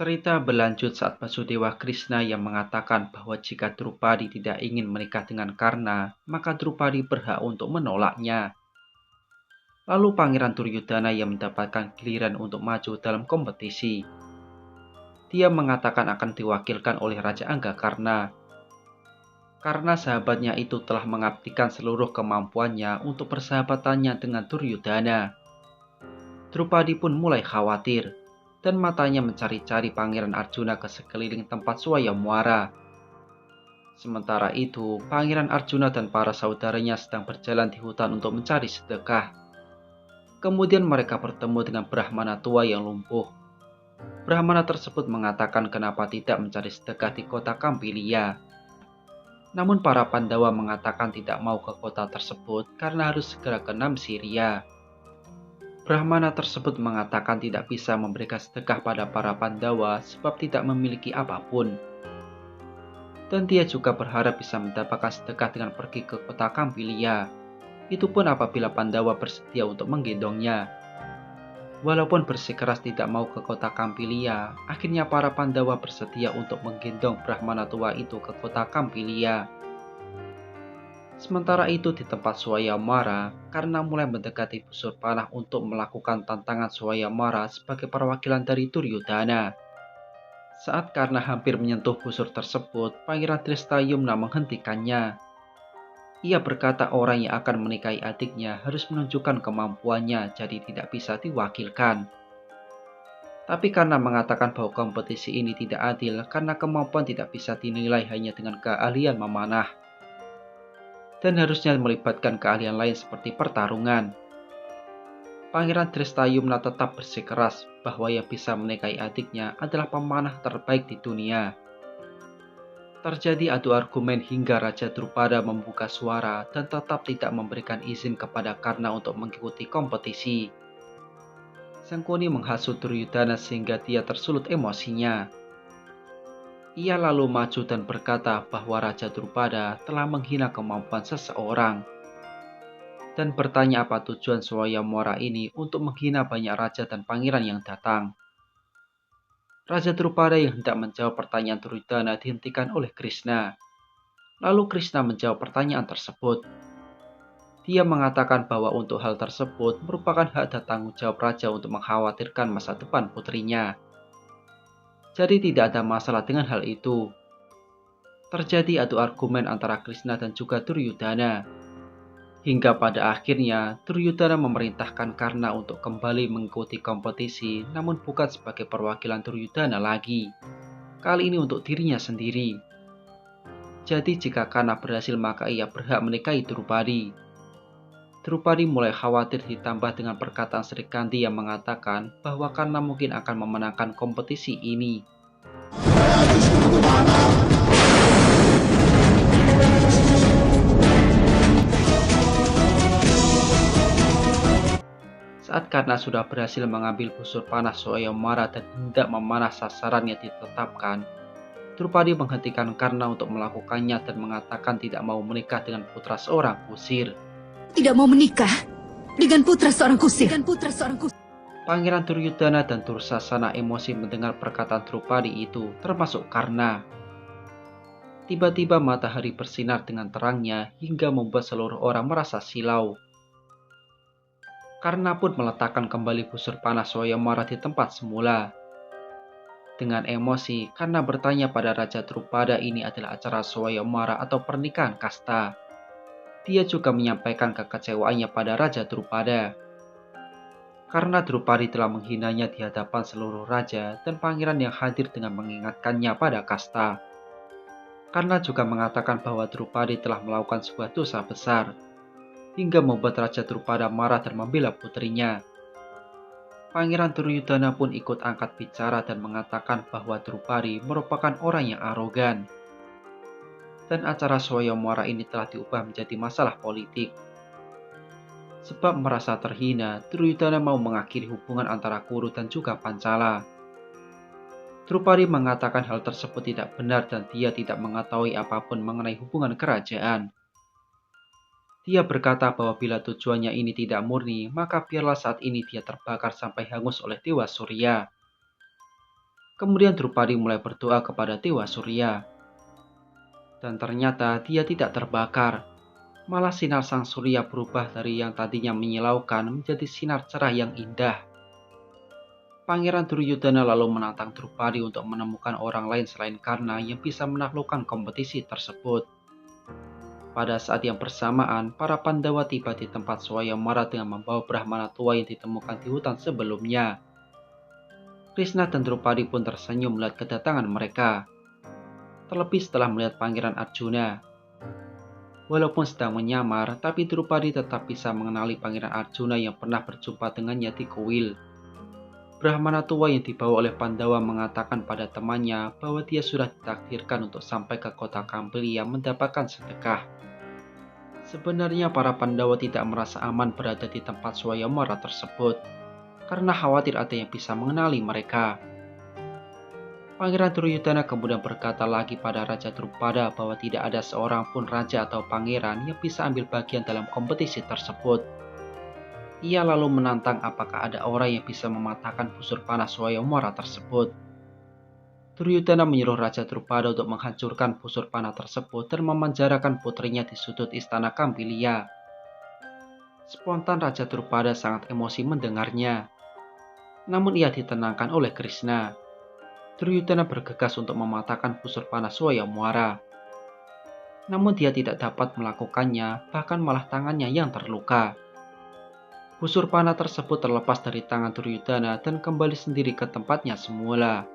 Cerita berlanjut saat Basudewa Krishna yang mengatakan bahwa jika Drupadi tidak ingin menikah dengan Karna, maka Drupadi berhak untuk menolaknya. Lalu Pangeran Duryudana yang mendapatkan giliran untuk maju dalam kompetisi. Dia mengatakan akan diwakilkan oleh Raja Anggakarna. Karena sahabatnya itu telah mengabdikan seluruh kemampuannya untuk persahabatannya dengan Duryudana. Drupadi pun mulai khawatir, dan matanya mencari-cari Pangeran Arjuna ke sekeliling tempat Swayamwara. Sementara itu, Pangeran Arjuna dan para saudaranya sedang berjalan di hutan untuk mencari sedekah. Kemudian mereka bertemu dengan Brahmana tua yang lumpuh. Brahmana tersebut mengatakan kenapa tidak mencari sedekah di kota Kampilia. Namun para Pandawa mengatakan tidak mau ke kota tersebut karena harus segera ke Namsiria. Brahmana tersebut mengatakan tidak bisa memberikan sedekah pada para Pandawa sebab tidak memiliki apapun. Dan dia juga berharap bisa mendapatkan sedekah dengan pergi ke kota Kampilia. Itu pun apabila Pandawa bersedia untuk menggendongnya. Walaupun bersikeras tidak mau ke kota Kampilia, akhirnya para Pandawa bersedia untuk menggendong Brahmana tua itu ke kota Kampilia. Sementara itu di tempat Swayamwara, Karna mulai mendekati busur panah untuk melakukan tantangan Swayamwara sebagai perwakilan dari Duryudana. Saat Karna hampir menyentuh busur tersebut, Pangeran Drestayumna menghentikannya. Ia berkata orang yang akan menikahi adiknya harus menunjukkan kemampuannya, jadi tidak bisa diwakilkan. Tapi karena mengatakan bahwa kompetisi ini tidak adil karena kemampuan tidak bisa dinilai hanya dengan keahlian memanah. Dan harusnya melibatkan keahlian lain seperti pertarungan. Pangeran Drestayumna tetap bersikeras bahwa yang bisa menikahi adiknya adalah pemanah terbaik di dunia. Terjadi adu argumen hingga Raja Drupada membuka suara dan tetap tidak memberikan izin kepada Karna untuk mengikuti kompetisi. Sangkuni menghasut Duryudana sehingga dia tersulut emosinya. Ia lalu maju dan berkata bahwa Raja Drupada telah menghina kemampuan seseorang. Dan bertanya apa tujuan Swayamwara ini untuk menghina banyak raja dan pangeran yang datang. Raja Drupada yang hendak menjawab pertanyaan Duryudana dihentikan oleh Krishna. Lalu Krishna menjawab pertanyaan tersebut. Dia mengatakan bahwa untuk hal tersebut merupakan hak dan tanggung jawab raja untuk mengkhawatirkan masa depan putrinya. Jadi tidak ada masalah dengan hal itu. Terjadi adu argumen antara Krishna dan juga Duryudana. Hingga pada akhirnya Duryudana memerintahkan Karna untuk kembali mengikuti kompetisi, namun bukan sebagai perwakilan Duryudana lagi. Kali ini untuk dirinya sendiri. Jadi jika Karna berhasil maka ia berhak menikahi Drupadi. Drupadi mulai khawatir ditambah dengan perkataan Sri Kandi yang mengatakan bahwa Karna mungkin akan memenangkan kompetisi ini. Saat Karna sudah berhasil mengambil busur panah Swayamwara dan hendak memanah sasaran yang ditetapkan, Drupadi menghentikan Karna untuk melakukannya dan mengatakan tidak mau menikah dengan putra seorang kusir. Tidak mau menikah dengan putra seorang kusir. Pangeran Duryudana dan Dursasana emosi mendengar perkataan Drupadi itu, termasuk Karna. Tiba-tiba matahari bersinar dengan terangnya hingga membuat seluruh orang merasa silau. Karna pun meletakkan kembali busur panah Swayamwara di tempat semula. Dengan emosi, Karna bertanya pada Raja Drupada ini adalah acara Swayamwara atau pernikahan kasta. Dia juga menyampaikan kekecewaannya pada Raja Drupada. Karena Drupadi telah menghinanya di hadapan seluruh raja dan pangeran yang hadir dengan mengingatkannya pada kasta. Karna juga mengatakan bahwa Drupadi telah melakukan sebuah dosa besar, hingga membuat Raja Drupada marah dan membela putrinya. Pangeran Duryudana pun ikut angkat bicara dan mengatakan bahwa Drupadi merupakan orang yang arogan. Dan acara Swayamwara ini telah diubah menjadi masalah politik. Sebab merasa terhina, Duryudana mau mengakhiri hubungan antara Kuru dan juga Pancala. Drupadi mengatakan hal tersebut tidak benar dan dia tidak mengetahui apapun mengenai hubungan kerajaan. Dia berkata bahwa bila tujuannya ini tidak murni, maka biarlah saat ini dia terbakar sampai hangus oleh Dewa Surya. Kemudian Drupadi mulai berdoa kepada Dewa Surya. Dan ternyata dia tidak terbakar. Malah sinar sang surya berubah dari yang tadinya menyilaukan menjadi sinar cerah yang indah. Pangeran Duryudana lalu menantang Drupadi untuk menemukan orang lain selain Karna yang bisa menaklukkan kompetisi tersebut. Pada saat yang bersamaan, para Pandawa tiba di tempat Swayamwara dengan membawa Brahmana tua yang ditemukan di hutan sebelumnya. Krishna dan Drupadi pun tersenyum melihat kedatangan mereka. Terlebih setelah melihat Pangeran Arjuna. Walaupun sedang menyamar, tapi Drupadi tetap bisa mengenali Pangeran Arjuna yang pernah berjumpa dengannya di kuil. Brahmana tua yang dibawa oleh Pandawa mengatakan pada temannya bahwa dia sudah ditakdirkan untuk sampai ke kota Kampilia mendapatkan sedekah. Sebenarnya para Pandawa tidak merasa aman berada di tempat Swayamwara tersebut, karena khawatir ada yang bisa mengenali mereka. Pangeran Duryudana kemudian berkata lagi pada Raja Drupada bahwa tidak ada seorang pun raja atau pangeran yang bisa ambil bagian dalam kompetisi tersebut. Ia lalu menantang apakah ada orang yang bisa mematahkan busur panah Swayamwara tersebut. Duryudana menyuruh Raja Drupada untuk menghancurkan busur panah tersebut dan memenjarakan putrinya di sudut istana Kampilia. Spontan Raja Drupada sangat emosi mendengarnya. Namun ia ditenangkan oleh Krishna. Duryudana bergegas untuk mematahkan busur panah Swayamwara. Namun dia tidak dapat melakukannya, bahkan malah tangannya yang terluka. Busur panah tersebut terlepas dari tangan Duryudana dan kembali sendiri ke tempatnya semula.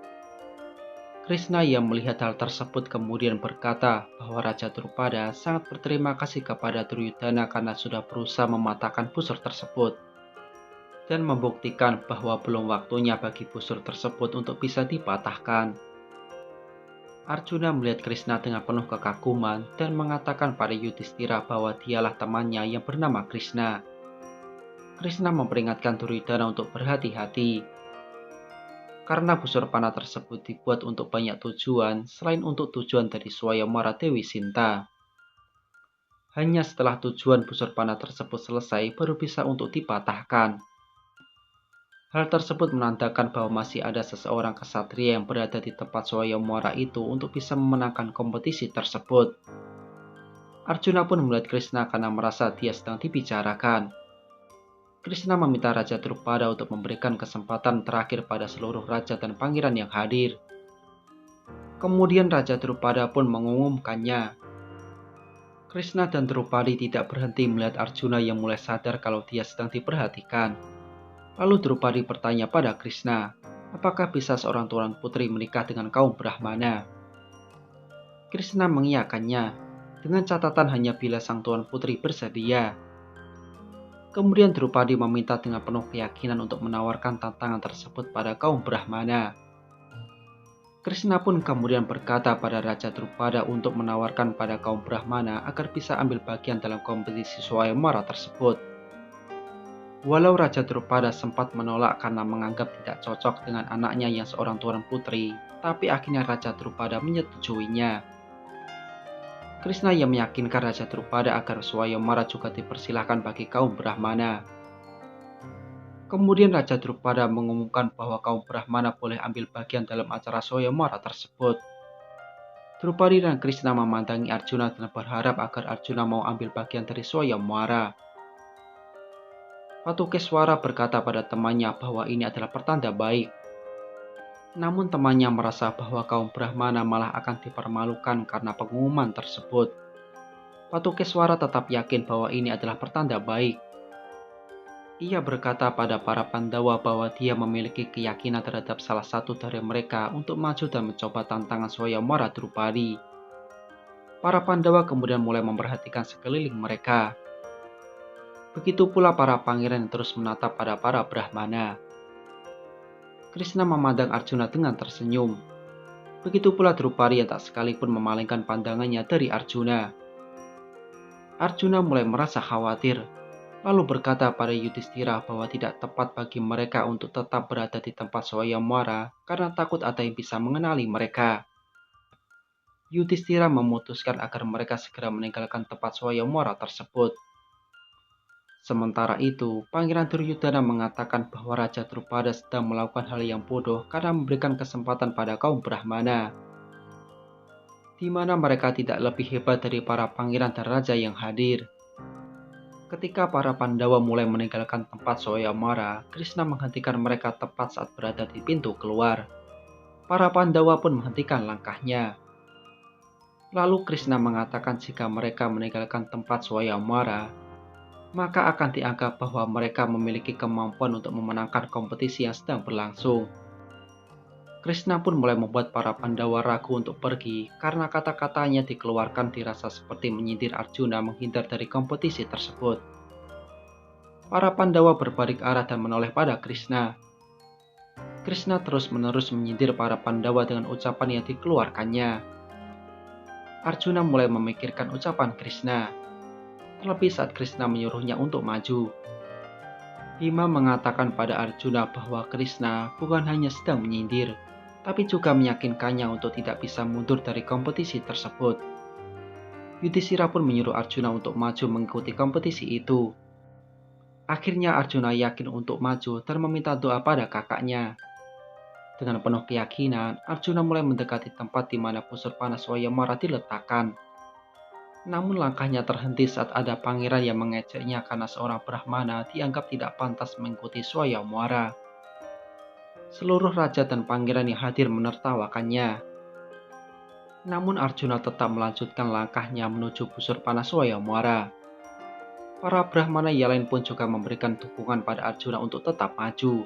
Krishna yang melihat hal tersebut kemudian berkata bahwa Raja Drupada sangat berterima kasih kepada Duryudana karena sudah berusaha mematahkan busur tersebut. Dan membuktikan bahwa belum waktunya bagi busur tersebut untuk bisa dipatahkan. Arjuna melihat Krishna dengan penuh kekaguman dan mengatakan pada Yudhishthira bahwa dialah temannya yang bernama Krishna. Krishna memperingatkan Duryudana untuk berhati-hati. Karena busur panah tersebut dibuat untuk banyak tujuan selain untuk tujuan dari Swayamwara Dewi Sinta. Hanya setelah tujuan busur panah tersebut selesai baru bisa untuk dipatahkan. Hal tersebut menandakan bahwa masih ada seseorang ksatria yang berada di tempat Swayamwara itu untuk bisa memenangkan kompetisi tersebut. Arjuna pun melihat Krishna karena merasa dia sedang dibicarakan. Krishna meminta Raja Drupada untuk memberikan kesempatan terakhir pada seluruh raja dan pangeran yang hadir. Kemudian Raja Drupada pun mengumumkannya. Krishna dan Drupadi tidak berhenti melihat Arjuna yang mulai sadar kalau dia sedang diperhatikan. Lalu Drupadi bertanya pada Krishna, apakah bisa seorang tuan putri menikah dengan kaum Brahmana? Krishna mengiyakannya, dengan catatan hanya bila sang tuan putri bersedia. Kemudian Drupadi meminta dengan penuh keyakinan untuk menawarkan tantangan tersebut pada kaum Brahmana. Krishna pun kemudian berkata pada Raja Drupada untuk menawarkan pada kaum Brahmana agar bisa ambil bagian dalam kompetisi Swayamwara tersebut. Walau Raja Drupada sempat menolak karena menganggap tidak cocok dengan anaknya yang seorang tuan putri, tapi akhirnya Raja Drupada menyetujuinya. Krishna yang meyakinkan Raja Drupada agar Swayamwara juga dipersilahkan bagi kaum Brahmana. Kemudian Raja Drupada mengumumkan bahwa kaum Brahmana boleh ambil bagian dalam acara Swayamwara tersebut. Drupadi dan Krishna memandangi Arjuna dan berharap agar Arjuna mau ambil bagian dari Swayamwara. Patukeswara berkata pada temannya bahwa ini adalah pertanda baik. Namun temannya merasa bahwa kaum Brahmana malah akan dipermalukan karena pengumuman tersebut. Patukeswara tetap yakin bahwa ini adalah pertanda baik. Ia berkata pada para Pandawa bahwa dia memiliki keyakinan terhadap salah satu dari mereka untuk maju dan mencoba tantangan Swayamwara Drupadi. Para Pandawa kemudian mulai memperhatikan sekeliling mereka. Begitu pula para pangeran yang terus menatap pada para Brahmana. Krishna memandang Arjuna dengan tersenyum. Begitu pula Drupadi yang tak sekalipun memalingkan pandangannya dari Arjuna. Arjuna mulai merasa khawatir, lalu berkata pada Yudhishthira bahwa tidak tepat bagi mereka untuk tetap berada di tempat Swayamwara karena takut ada yang bisa mengenali mereka. Yudhishthira memutuskan agar mereka segera meninggalkan tempat Swayamwara tersebut. Sementara itu, Pangeran Duryudana mengatakan bahwa Raja Drupada sedang melakukan hal yang bodoh karena memberikan kesempatan pada kaum Brahmana, di mana mereka tidak lebih hebat dari para pangeran dan raja yang hadir. Ketika para Pandawa mulai meninggalkan tempat Swayamwara, Krishna menghentikan mereka tepat saat berada di pintu keluar. Para Pandawa pun menghentikan langkahnya. Lalu Krishna mengatakan jika mereka meninggalkan tempat Swayamwara, maka akan dianggap bahwa mereka memiliki kemampuan untuk memenangkan kompetisi yang sedang berlangsung. Krishna pun mulai membuat para Pandawa ragu untuk pergi karena kata-katanya dikeluarkan dirasa seperti menyindir Arjuna menghindar dari kompetisi tersebut. Para Pandawa berbalik arah dan menoleh pada Krishna. Krishna terus-menerus menyindir para Pandawa dengan ucapan yang dikeluarkannya. Arjuna mulai memikirkan ucapan Krishna, terlebih saat Krishna menyuruhnya untuk maju. Bhima mengatakan pada Arjuna bahwa Krishna bukan hanya sedang menyindir, tapi juga meyakinkannya untuk tidak bisa mundur dari kompetisi tersebut. Yudhishthira pun menyuruh Arjuna untuk maju mengikuti kompetisi itu. Akhirnya Arjuna yakin untuk maju dan meminta doa pada kakaknya. Dengan penuh keyakinan, Arjuna mulai mendekati tempat di mana busur panah Swayamwara diletakkan. Namun langkahnya terhenti saat ada pangeran yang mengejeknya karena seorang Brahmana dianggap tidak pantas mengikuti Swayamwara. Seluruh raja dan pangeran yang hadir menertawakannya. Namun Arjuna tetap melanjutkan langkahnya menuju busur panah Swayamwara. Para Brahmana yang lain pun juga memberikan dukungan pada Arjuna untuk tetap maju.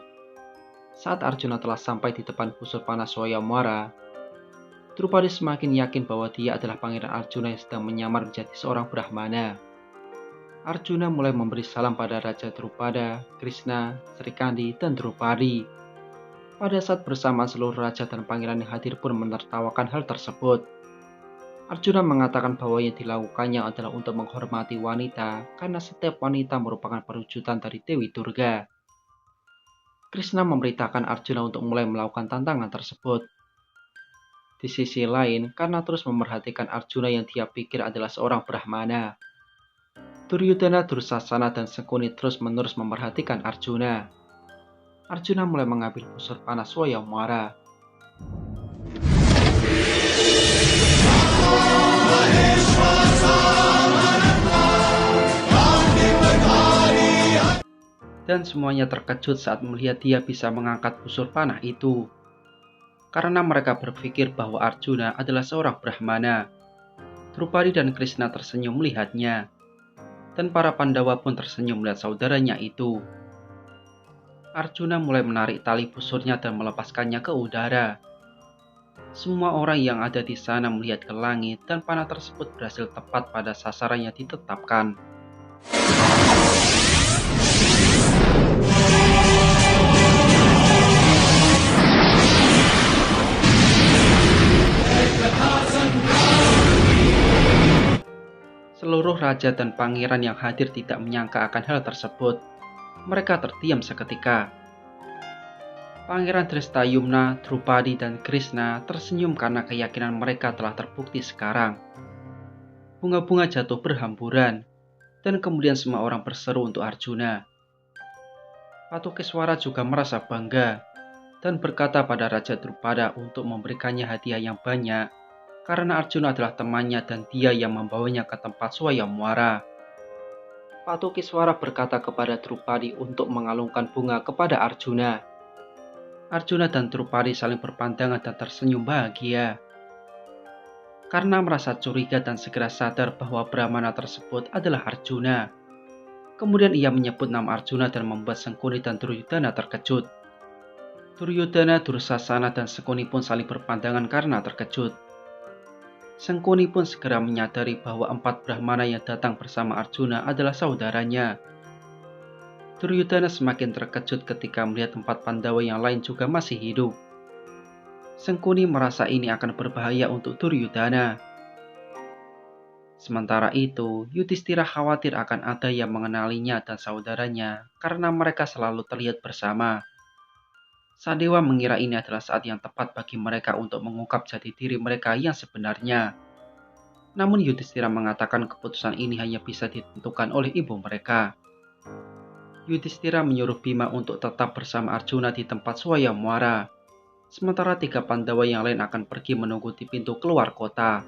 Saat Arjuna telah sampai di depan busur panah Swayamwara, Drupadi semakin yakin bahwa dia adalah Pangeran Arjuna yang sedang menyamar menjadi seorang Brahmana. Arjuna mulai memberi salam pada Raja Drupada, Krishna, Srikandi, dan Drupadi. Pada saat bersama seluruh raja dan pangeran yang hadir pun menertawakan hal tersebut. Arjuna mengatakan bahwa yang dilakukannya adalah untuk menghormati wanita karena setiap wanita merupakan perwujudan dari Dewi Durga. Krishna memberitakan Arjuna untuk mulai melakukan tantangan tersebut. Di sisi lain, karena terus memerhatikan Arjuna yang dia pikir adalah seorang Brahmana, Duryudana, Dursasana, dan Sangkuni terus-menerus memerhatikan Arjuna. Arjuna mulai mengambil busur panah Swayamwara. Dan semuanya terkejut saat melihat dia bisa mengangkat busur panah itu. Karena mereka berpikir bahwa Arjuna adalah seorang Brahmana. Drupadi dan Krishna tersenyum melihatnya. Dan para Pandawa pun tersenyum melihat saudaranya itu. Arjuna mulai menarik tali busurnya dan melepaskannya ke udara. Semua orang yang ada di sana melihat ke langit dan panah tersebut berhasil tepat pada sasaran yang ditetapkan. Seluruh raja dan pangeran yang hadir tidak menyangka akan hal tersebut. Mereka terdiam seketika. Pangeran Drestayumna, Drupadi, dan Krishna tersenyum karena keyakinan mereka telah terbukti sekarang. Bunga-bunga jatuh berhamburan, dan kemudian semua orang berseru untuk Arjuna. Patukeswara juga merasa bangga, dan berkata pada Raja Drupada untuk memberikannya hadiah yang banyak, karena Arjuna adalah temannya dan dia yang membawanya ke tempat Swayamwara. Patukeswara berkata kepada Drupadi untuk mengalungkan bunga kepada Arjuna. Arjuna dan Drupadi saling berpandangan dan tersenyum bahagia. Karena merasa curiga dan segera sadar bahwa Brahmana tersebut adalah Arjuna. Kemudian ia menyebut nama Arjuna dan membuat Sangkuni dan Duryudana terkejut. Duryudana, Dursasana, dan Sangkuni pun saling berpandangan karena terkejut. Sangkuni pun segera menyadari bahwa 4 Brahmana yang datang bersama Arjuna adalah saudaranya. Duryudana semakin terkejut ketika melihat 4 Pandawa yang lain juga masih hidup. Sangkuni merasa ini akan berbahaya untuk Duryudana. Sementara itu, Yudhishthira khawatir akan ada yang mengenalinya dan saudaranya karena mereka selalu terlihat bersama. Sadewa mengira ini adalah saat yang tepat bagi mereka untuk mengungkap jati diri mereka yang sebenarnya. Namun Yudhishthira mengatakan keputusan ini hanya bisa ditentukan oleh ibu mereka. Yudhistira menyuruh Bima untuk tetap bersama Arjuna di tempat Swayamwara, sementara 3 Pandawa yang lain akan pergi menunggu di pintu keluar kota.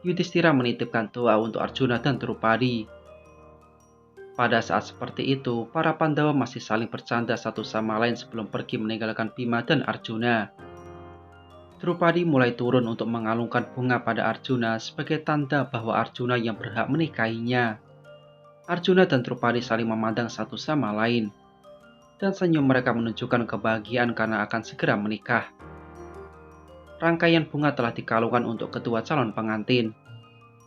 Yudhistira menitipkan doa untuk Arjuna dan Drupadi. Pada saat seperti itu, para Pandawa masih saling bercanda satu sama lain sebelum pergi meninggalkan Bima dan Arjuna. Drupadi mulai turun untuk mengalungkan bunga pada Arjuna sebagai tanda bahwa Arjuna yang berhak menikahinya. Arjuna dan Drupadi saling memandang satu sama lain, dan senyum mereka menunjukkan kebahagiaan karena akan segera menikah. Rangkaian bunga telah dikalungkan untuk kedua calon pengantin,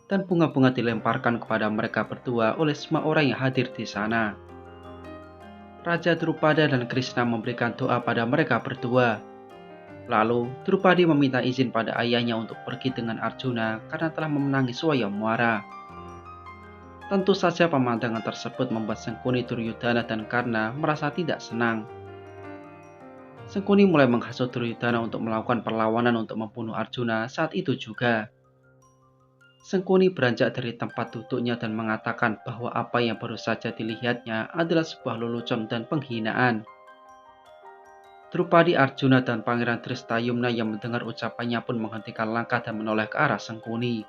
dan bunga-bunga dilemparkan kepada mereka berdua oleh semua orang yang hadir di sana. Raja Drupada dan Krishna memberikan doa pada mereka berdua. Lalu, Drupadi meminta izin pada ayahnya untuk pergi dengan Arjuna karena telah memenangi Swayamwara. Tentu saja pemandangan tersebut membuat Sangkuni, Duryudana, dan Karna merasa tidak senang. Sangkuni mulai menghasut Duryudana untuk melakukan perlawanan untuk membunuh Arjuna saat itu juga. Sangkuni beranjak dari tempat duduknya dan mengatakan bahwa apa yang baru saja dilihatnya adalah sebuah lelucon dan penghinaan. Drupadi, Arjuna, dan Pangeran Drestayumna yang mendengar ucapannya pun menghentikan langkah dan menoleh ke arah Sangkuni.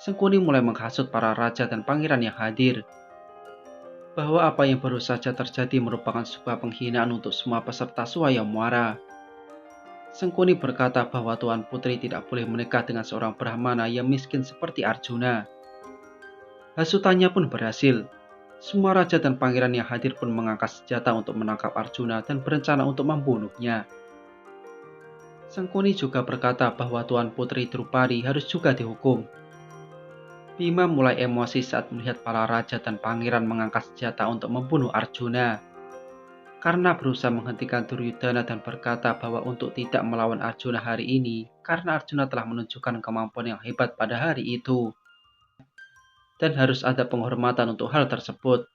Sangkuni mulai menghasut para raja dan pangeran yang hadir, bahwa apa yang baru saja terjadi merupakan sebuah penghinaan untuk semua peserta Swayamwara. Sangkuni berkata bahwa Tuan Putri tidak boleh menikah dengan seorang Brahmana yang miskin seperti Arjuna. Hasutannya pun berhasil. Semua raja dan pangeran yang hadir pun mengangkat senjata untuk menangkap Arjuna dan berencana untuk membunuhnya. Sangkuni juga berkata bahwa Tuan Putri Drupadi harus juga dihukum. Bima mulai emosi saat melihat para raja dan pangeran mengangkat senjata untuk membunuh Arjuna. Karena berusaha menghentikan Duryudana dan berkata bahwa untuk tidak melawan Arjuna hari ini karena Arjuna telah menunjukkan kemampuan yang hebat pada hari itu, dan harus ada penghormatan untuk hal tersebut.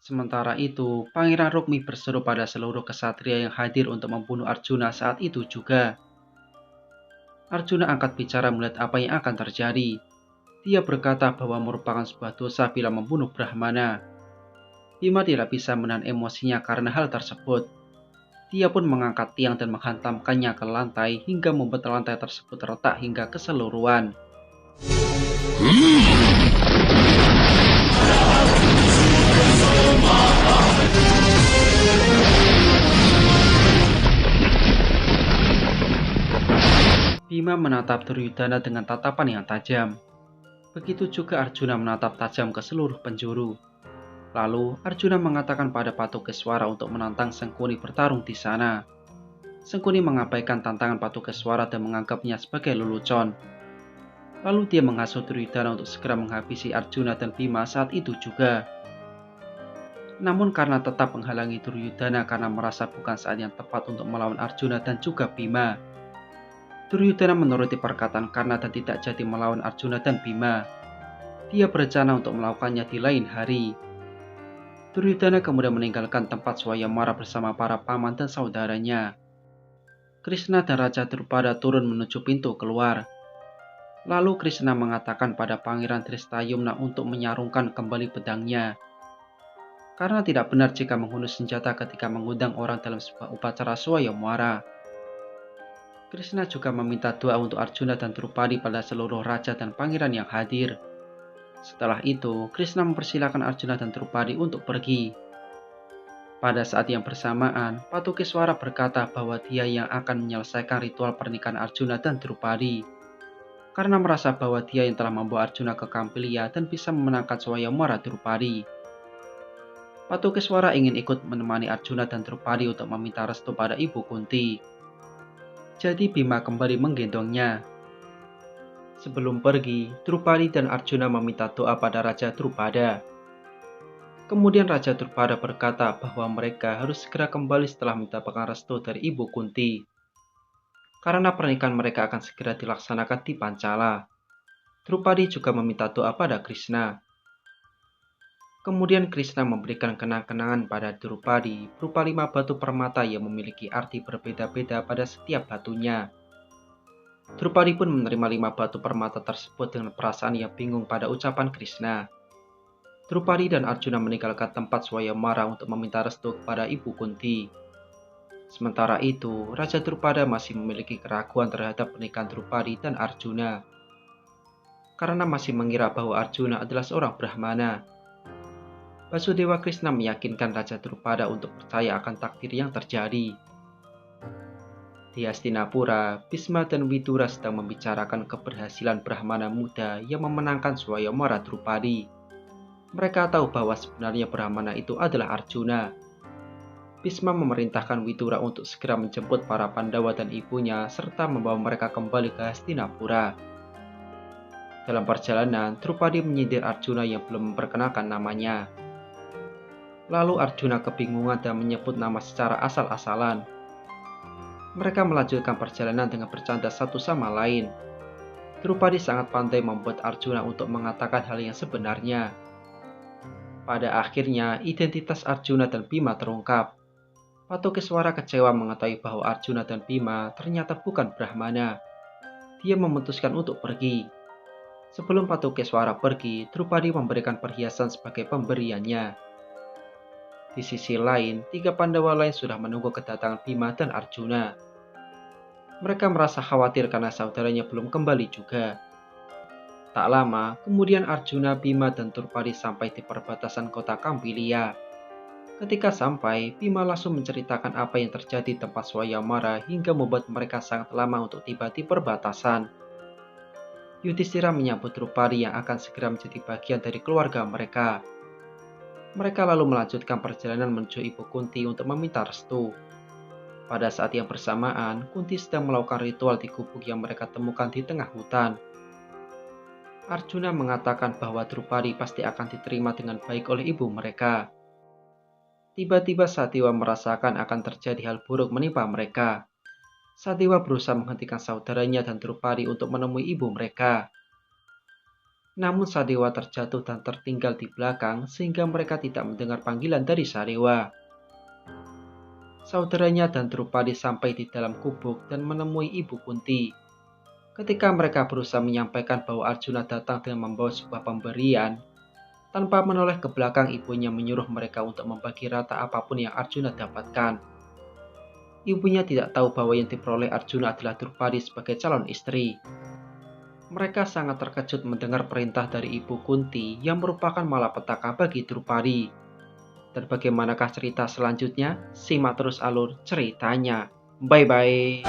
Sementara itu, Pangeran Rukmi berseru pada seluruh kesatria yang hadir untuk membunuh Arjuna saat itu juga. Arjuna angkat bicara melihat apa yang akan terjadi. Dia berkata bahwa merupakan sebuah dosa bila membunuh Brahmana. Bima tidak bisa menahan emosinya karena hal tersebut. Dia pun mengangkat tiang dan menghantamkannya ke lantai hingga membuat lantai tersebut retak hingga keseluruhan. Bima menatap Duryudana dengan tatapan yang tajam. Begitu juga Arjuna menatap tajam ke seluruh penjuru. Lalu Arjuna mengatakan pada Patokeswara untuk menantang Sangkuni bertarung di sana. Sangkuni mengabaikan tantangan Patokeswara dan menganggapnya sebagai lelucon. Lalu dia menghasut Duryudana untuk segera menghabisi Arjuna dan Bima saat itu juga. Namun karena tetap menghalangi Duryudana karena merasa bukan saat yang tepat untuk melawan Arjuna dan juga Bima, Duryudana menuruti perkataan Karna dan tidak jadi melawan Arjuna dan Bima. Dia berencana untuk melakukannya di lain hari. Duryudana kemudian meninggalkan tempat Swayamwara bersama para paman dan saudaranya. Krishna dan Raja Drupada turun menuju pintu keluar. Lalu Krishna mengatakan pada Pangeran Drestayumna untuk menyarungkan kembali pedangnya. Karena tidak benar jika menghunus senjata ketika mengundang orang dalam sebuah upacara Swayamwara. Krishna juga meminta doa untuk Arjuna dan Drupadi pada seluruh raja dan pangeran yang hadir. Setelah itu, Krishna mempersilahkan Arjuna dan Drupadi untuk pergi. Pada saat yang bersamaan, Patokeswara berkata bahwa dia yang akan menyelesaikan ritual pernikahan Arjuna dan Drupadi, karena merasa bahwa dia yang telah membawa Arjuna ke Kampilia dan bisa memenangkan Swayamwara Drupadi. Patokeswara ingin ikut menemani Arjuna dan Drupadi untuk meminta restu pada Ibu Kunti. Jadi Bima kembali menggendongnya. Sebelum pergi, Drupadi dan Arjuna meminta doa pada Raja Drupada. Kemudian Raja Drupada berkata bahwa mereka harus segera kembali setelah mendapatkan restu dari Ibu Kunti, karena pernikahan mereka akan segera dilaksanakan di Pancala. Drupadi juga meminta doa pada Krishna. Kemudian Krishna memberikan kenang-kenangan pada Drupadi berupa 5 batu permata yang memiliki arti berbeda-beda pada setiap batunya. Drupadi pun menerima 5 batu permata tersebut dengan perasaan yang bingung pada ucapan Krishna. Drupadi dan Arjuna meninggalkan tempat Swayamvara untuk meminta restu kepada Ibu Kunti. Sementara itu, Raja Drupada masih memiliki keraguan terhadap pernikahan Drupadi dan Arjuna. Karena masih mengira bahwa Arjuna adalah seorang Brahmana. Basudewa Krishna meyakinkan Raja Drupada untuk percaya akan takdir yang terjadi. Di Hastinapura, Bhisma dan Widura sedang membicarakan keberhasilan Brahmana muda yang memenangkan Swayamvara Drupadi. Mereka tahu bahwa sebenarnya Brahmana itu adalah Arjuna. Bhisma memerintahkan Widura untuk segera menjemput para Pandawa dan ibunya serta membawa mereka kembali ke Hastinapura. Dalam perjalanan, Drupadi menyindir Arjuna yang belum memperkenalkan namanya. Lalu Arjuna kebingungan dan menyebut nama secara asal-asalan. Mereka melanjutkan perjalanan dengan bercanda satu sama lain. Drupadi sangat pandai membuat Arjuna untuk mengatakan hal yang sebenarnya. Pada akhirnya, identitas Arjuna dan Bhima terungkap. Patokeswara kecewa mengetahui bahwa Arjuna dan Bhima ternyata bukan Brahmana. Dia memutuskan untuk pergi. Sebelum Patokeswara pergi, Drupadi memberikan perhiasan sebagai pemberiannya. Di sisi lain, 3 Pandawa lain sudah menunggu kedatangan Bhima dan Arjuna. Mereka merasa khawatir karena saudaranya belum kembali juga. Tak lama, kemudian Arjuna, Bhima, dan Drupadi sampai di perbatasan kota Kampilia. Ketika sampai, Bhima langsung menceritakan apa yang terjadi di tempat Swayamvara hingga membuat mereka sangat lama untuk tiba di perbatasan. Yudhishthira menyambut Drupadi yang akan segera menjadi bagian dari keluarga mereka. Mereka lalu melanjutkan perjalanan menuju Ibu Kunti untuk meminta restu. Pada saat yang bersamaan, Kunti sedang melakukan ritual di gubuk yang mereka temukan di tengah hutan. Arjuna mengatakan bahwa Drupadi pasti akan diterima dengan baik oleh ibu mereka. Tiba-tiba Sadewa merasakan akan terjadi hal buruk menimpa mereka. Sadewa berusaha menghentikan saudaranya dan Drupadi untuk menemui ibu mereka. Namun Sadewa terjatuh dan tertinggal di belakang sehingga mereka tidak mendengar panggilan dari Sadewa. Saudaranya dan Drupadi sampai di dalam gubuk dan menemui Ibu Kunti. Ketika mereka berusaha menyampaikan bahwa Arjuna datang dengan membawa sebuah pemberian, tanpa menoleh ke belakang ibunya menyuruh mereka untuk membagi rata apapun yang Arjuna dapatkan. Ibunya tidak tahu bahwa yang diperoleh Arjuna adalah Drupadi sebagai calon istri. Mereka sangat terkejut mendengar perintah dari Ibu Kunti yang merupakan malapetaka bagi Drupadi. Dan bagaimanakah cerita selanjutnya? Simak terus alur ceritanya. Bye-bye.